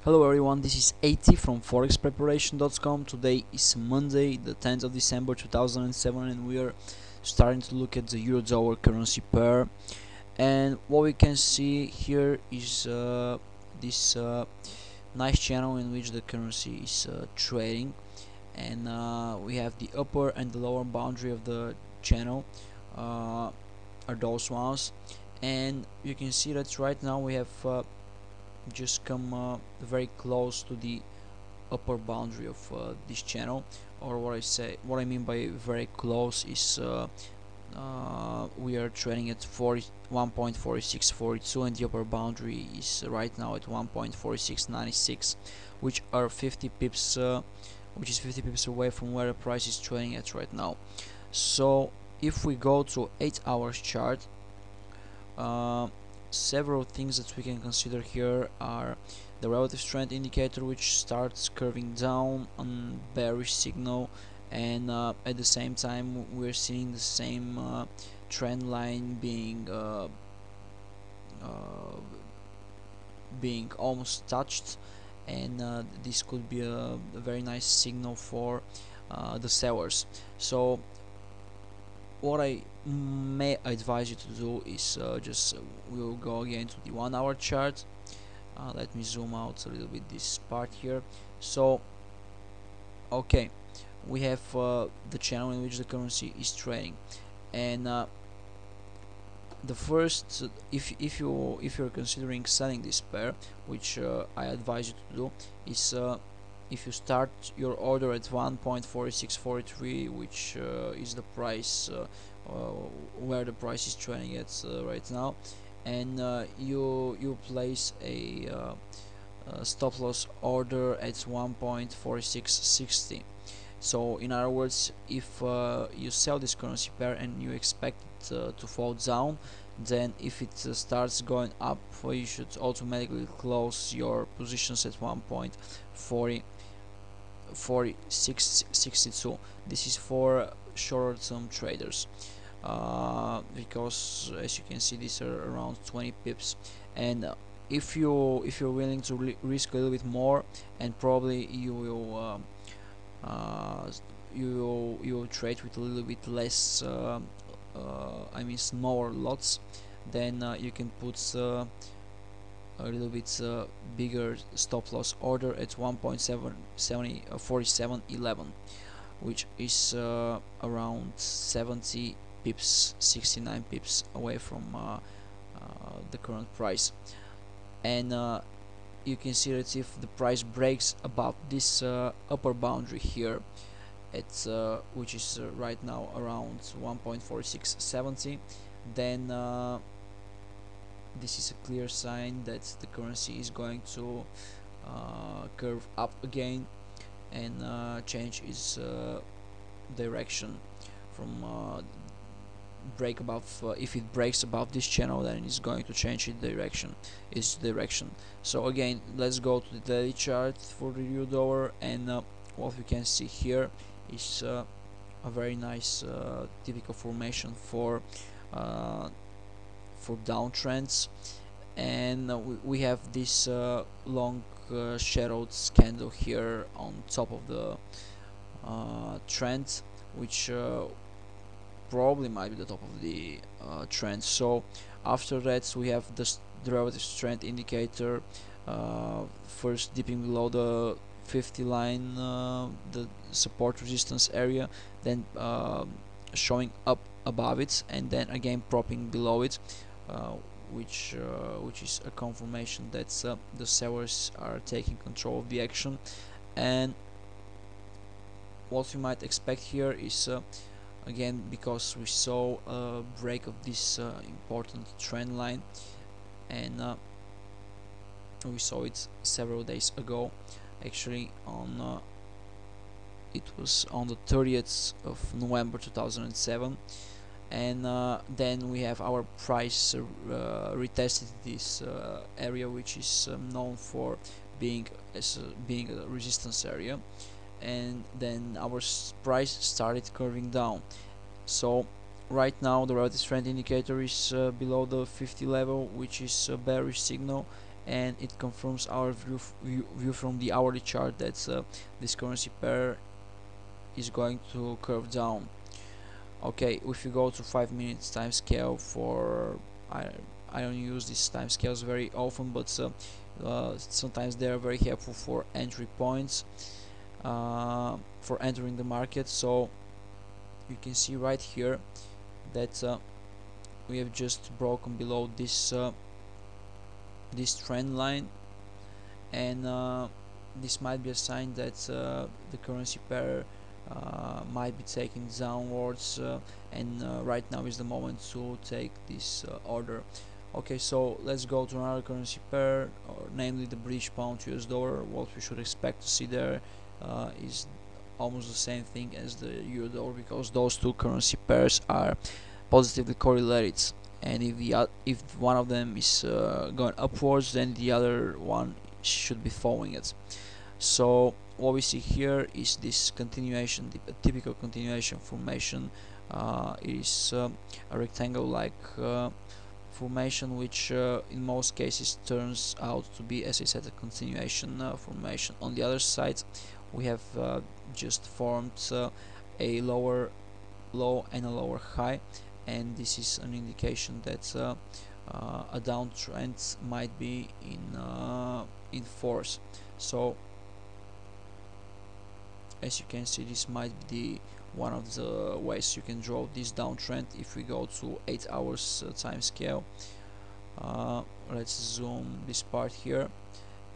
Hello everyone, this is 80 from ForexPreparation.com. Today is Monday, the 10th of December 2007, and we are starting to look at the euro-dollar currency pair. And what we can see here is this nice channel in which the currency is trading, and we have the upper and the lower boundary of the channel are those ones, and you can see that right now we have just come very close to the upper boundary of this channel, or what I mean by very close is we are trading at 1.4642, and the upper boundary is right now at 1.4696, which are 50 pips which is 50 pips away from where the price is trading at right now. So if we go to 8 hours chart, several things that we can consider here are the relative strength indicator, which starts curving down on bearish signal, and at the same time we're seeing the same trend line being almost touched, and this could be a very nice signal for the sellers. So what I may advise you to do is we'll go again to the 1 hour chart. Let me zoom out a little bit this part here. So okay, we have the channel in which the currency is trading, and the first, if you're considering selling this pair, which I advise you to do, is if you start your order at 1.4643, which is the price where the price is trading at right now, and you place a stop loss order at 1.4660. So in other words, if you sell this currency pair and you expect it to fall down, then if it starts going up, you should automatically close your positions at 1.4662. This is for short-term traders, because as you can see, these are around 20 pips, and if you're willing to risk a little bit more, and probably you will trade with a little bit less I mean smaller lots, then you can put a little bit bigger stop loss order at 1.4711, which is around 70 pips, 69 pips away from the current price. And you can see that if the price breaks above this upper boundary here, it's which is right now around 1.4670, then this is a clear sign that the currency is going to curve up again and change its direction from break above. If it breaks above this channel, then it's going to change its direction. So again, let's go to the daily chart for the euro dollar, and what we can see here is a very nice typical formation for downtrends, and we have this long shadowed candle here on top of the trend, which probably might be the top of the trend. So after that we have the relative strength indicator first dipping below the 50 line, the support resistance area, then showing up above it, and then again propping below it, which is a confirmation that the sellers are taking control of the action. And what we might expect here is again, because we saw a break of this important trend line, and we saw it several days ago, actually on it was on the 30th of November 2007, and then we have our price retested this area, which is known for being being a resistance area, and then our price started curving down. So right now the relative strength indicator is below the 50 level, which is a bearish signal, and it confirms our view from the hourly chart that this currency pair is going to curve down. Okay, if you go to 5 minutes time scale, for I don't use these time scales very often, but sometimes they are very helpful for entry points, for entering the market. So you can see right here that we have just broken below this trend line, and this might be a sign that the currency pair might be taking downwards, and right now is the moment to take this order. Okay, so let's go to another currency pair, or namely the British pound to US dollar. What we should expect to see there is almost the same thing as the euro dollar, because those two currency pairs are positively correlated, and if one of them is going upwards, then the other one should be following it. So what we see here is this continuation, the typical continuation formation. It is a rectangle like formation, which in most cases turns out to be, as I said, a continuation formation. On the other side, we have just formed a lower low and a lower high, and this is an indication that a downtrend might be in force. So as you can see, this might be one of the ways you can draw this downtrend. If we go to 8 hours time scale, let's zoom this part here,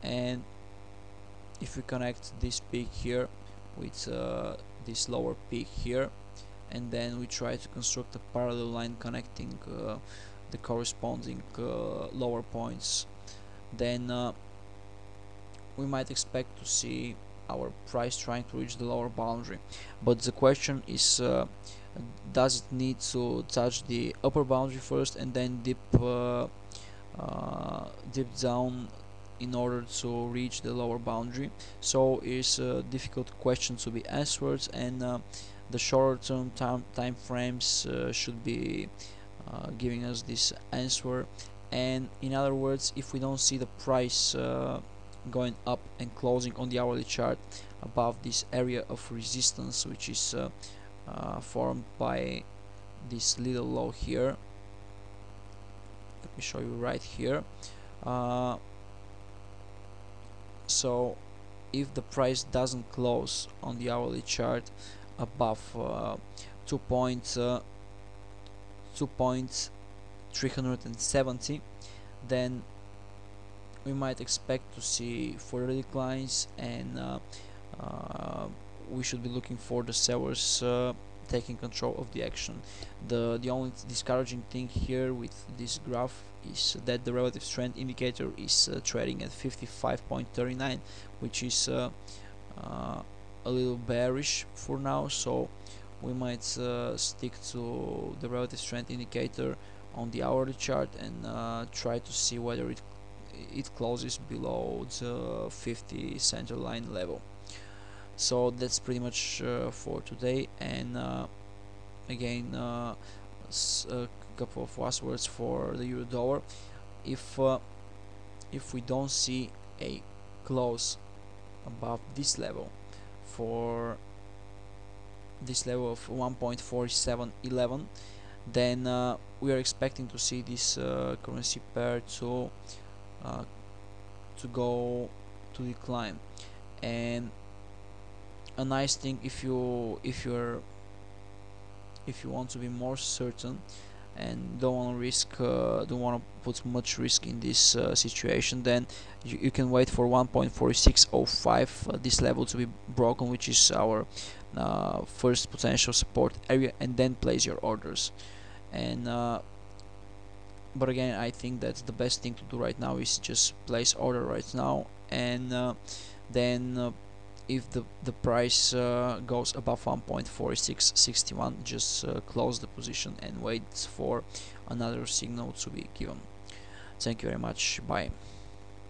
and if we connect this peak here with this lower peak here, and then we try to construct a parallel line connecting the corresponding lower points, then we might expect to see our price trying to reach the lower boundary. But the question is, does it need to touch the upper boundary first and then dip down in order to reach the lower boundary? So it's a difficult question to be answered, and the shorter term time frames should be giving us this answer. And in other words, if we don't see the price going up and closing on the hourly chart above this area of resistance, which is formed by this little low here, let me show you right here. So if the price doesn't close on the hourly chart above 2.370, then we might expect to see further declines, and we should be looking for the sellers taking control of the action. The only discouraging thing here with this graph is that the relative strength indicator is trading at 55.39, which is a little bearish for now. So we might stick to the relative strength indicator on the hourly chart and try to see whether it closes below the 50 center line level. So that's pretty much for today, and again, a couple of last words for the euro dollar. If we don't see a close above this level, for this level of 1.4711, then we are expecting to see this currency pair to go to decline. And a nice thing, if you want to be more certain and don't want to risk, don't want to put much risk in this situation, then you can wait for 1.4605, this level to be broken, which is our first potential support area, and then place your orders. And but again, I think that the best thing to do right now is just place order right now, and then if the price goes above 1.4661, just close the position and wait for another signal to be given. Thank you very much. Bye.